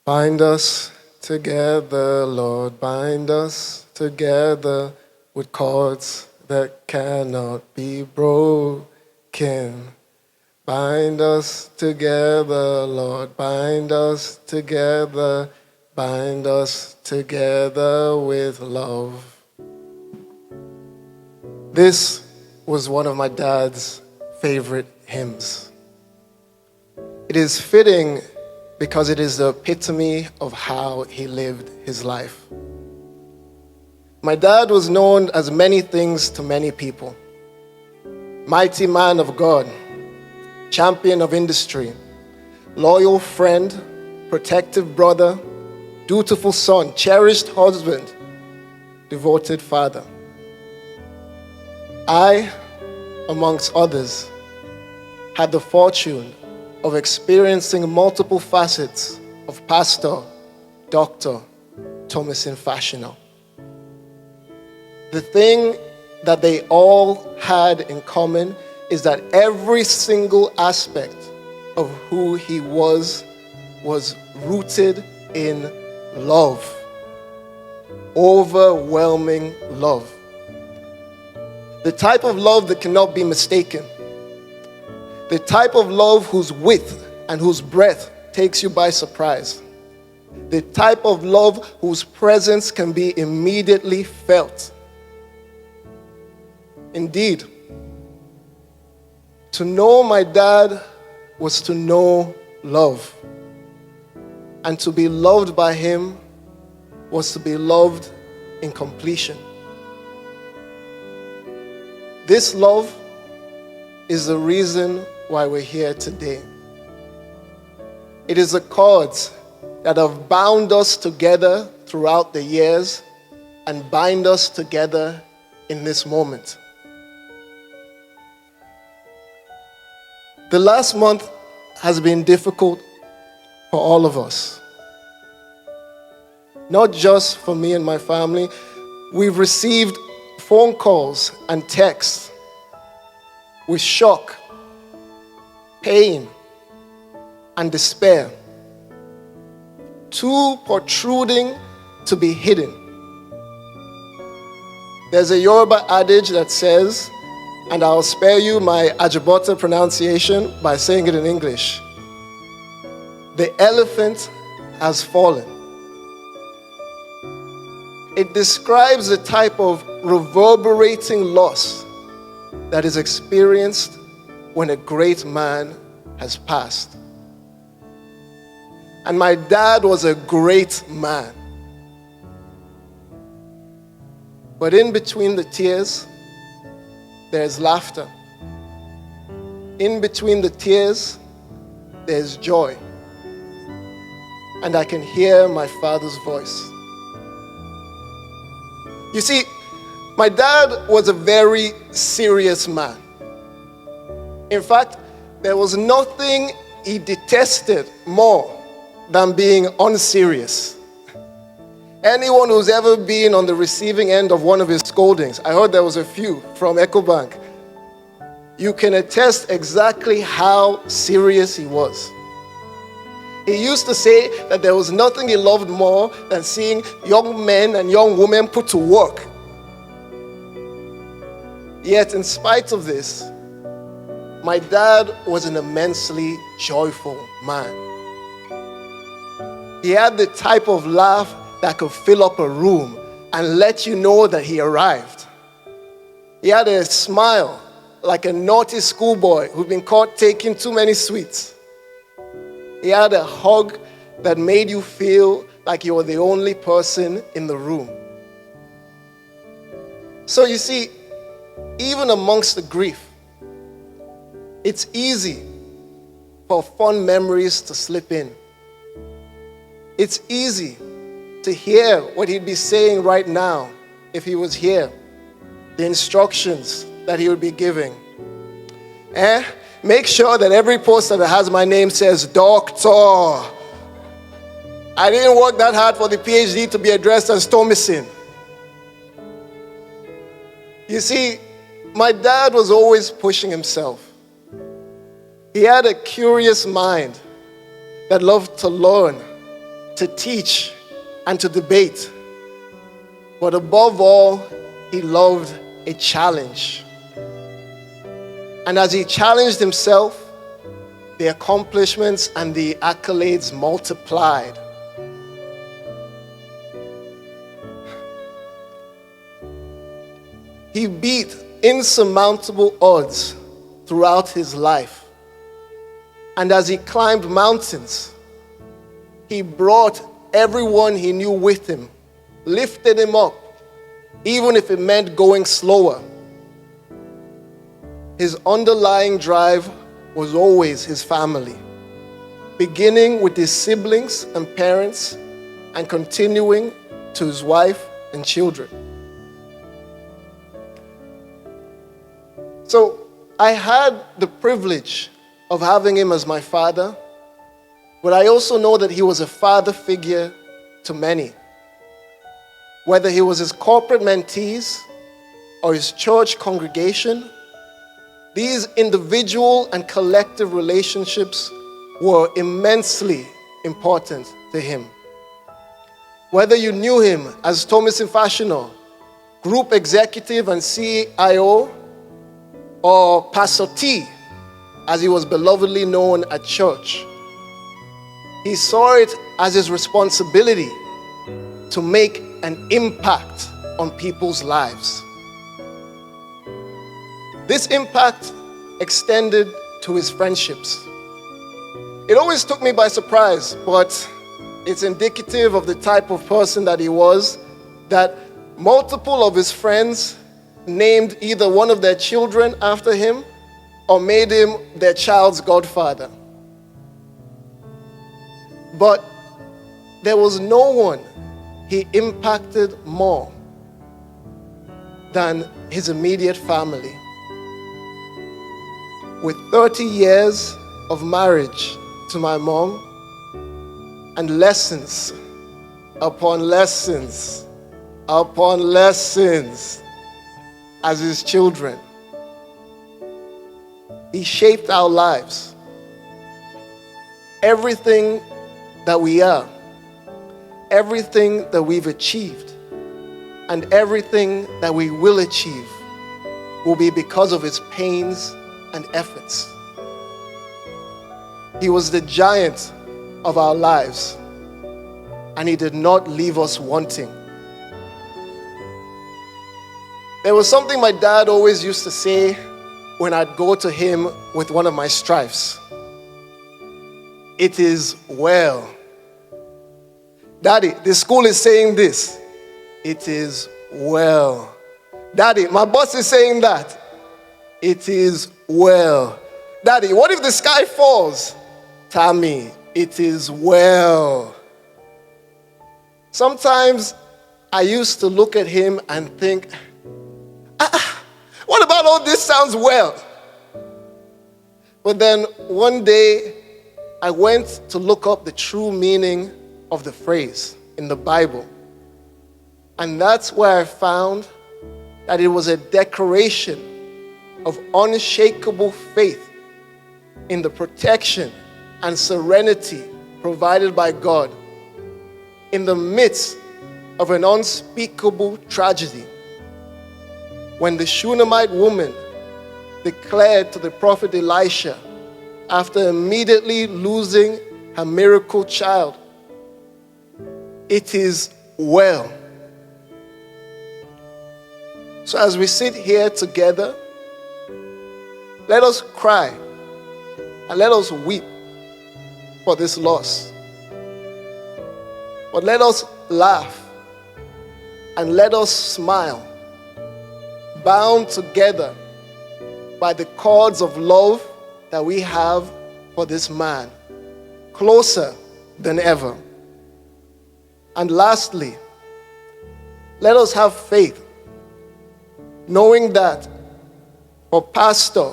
Bind us together, Lord, bind us together with cords that cannot be broken. Bind us together, Lord, bind us together with love. This was one of my dad's favorite hymns. It is fitting because it is the epitome of how he lived his life. My dad was known as many things to many people. Mighty man of God, champion of industry, loyal friend, protective brother, dutiful son, cherished husband, devoted father. I, amongst others, had the fortune of experiencing multiple facets of Pastor Dr. Tamilore Fashina. The thing that they all had in common is that every single aspect of who he was rooted in love. Overwhelming love. The type of love that cannot be mistaken. The type of love whose width and whose breadth takes you by surprise. The type of love whose presence can be immediately felt. Indeed, to know my dad was to know love. And to be loved by him was to be loved in completion. This love is the reason why we're here today. It is the cords that have bound us together throughout the years and bind us together in this moment. The last month has been difficult for all of us. Not just for me and my family. We've received phone calls and texts with shock, pain, and despair, too protruding to be hidden. There's a Yoruba adage that says, and I'll spare you my Ajibota pronunciation by saying it in English, the elephant has fallen. It describes the type of reverberating loss that is experienced when a great man has passed. And my dad was a great man. But in between the tears, there's laughter. In between the tears, there's joy. And I can hear my father's voice. You see, my dad was a very serious man. In fact, there was nothing he detested more than being unserious. Anyone who's ever been on the receiving end of one of his scoldings, I heard there was a few from EcoBank, you can attest exactly how serious he was. He used to say that there was nothing he loved more than seeing young men and young women put to work. Yet, in spite of this, my dad was an immensely joyful man. He had the type of laugh that could fill up a room and let you know that he arrived. He had a smile like a naughty schoolboy who'd been caught taking too many sweets. He had a hug that made you feel like you were the only person in the room. So you see, even amongst the grief, it's easy for fond memories to slip in. It's easy to hear what he'd be saying right now if he was here, the instructions that he would be giving. Make sure that every poster that has my name says Doctor. I didn't work that hard for the PhD to be addressed as Thomason. You see, my dad was always pushing himself. He had a curious mind that loved to learn, to teach, and to debate. But above all, he loved a challenge. And as he challenged himself, the accomplishments and the accolades multiplied. He beat insurmountable odds throughout his life. And as he climbed mountains, he brought everyone he knew with him, lifted him up, even if it meant going slower. His underlying drive was always his family, beginning with his siblings and parents and continuing to his wife and children. So I had the privilege of having him as my father, but I also know that he was a father figure to many. Whether he was his corporate mentees or his church congregation, these individual and collective relationships were immensely important to him. Whether you knew him as Tamilore Fashina, group executive and CIO, or Pastor T, as he was belovedly known at church, he saw it as his responsibility to make an impact on people's lives. This impact extended to his friendships. It always took me by surprise, but it's indicative of the type of person that he was, that multiple of his friends named either one of their children after him or made him their child's godfather. But there was no one he impacted more than his immediate family. With 30 years of marriage to my mom and lessons upon lessons upon lessons as his children, he shaped our lives. Everything that we are, everything that we've achieved, and everything that we will achieve will be because of his pains and efforts. He was the giant of our lives, and he did not leave us wanting. There was something my dad always used to say when I'd go to him with one of my strifes. It is well. Daddy, the school is saying this. It is well. Daddy, my boss is saying that. It is well. Daddy, what if the sky falls? Tammy, it is well. Sometimes I used to look at him and think, what about all this sounds well? But then one day I went to look up the true meaning of the phrase in the Bible. And that's where I found that it was a declaration of unshakable faith in the protection and serenity provided by God in the midst of an unspeakable tragedy. When the Shunammite woman declared to the prophet Elisha, after immediately losing her miracle child, it is well. So as we sit here together, let us cry and let us weep for this loss. But let us laugh and let us smile, bound together by the cords of love that we have for this man, closer than ever. And lastly, let us have faith, knowing that for Pastor,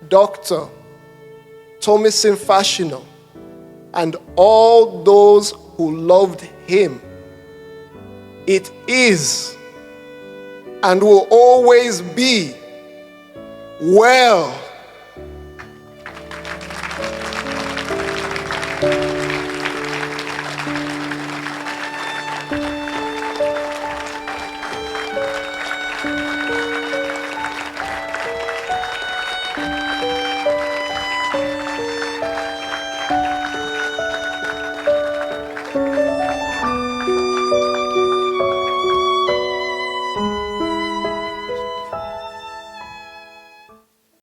Dr. Tamilore Fashina, and all those who loved him, it is and will always be well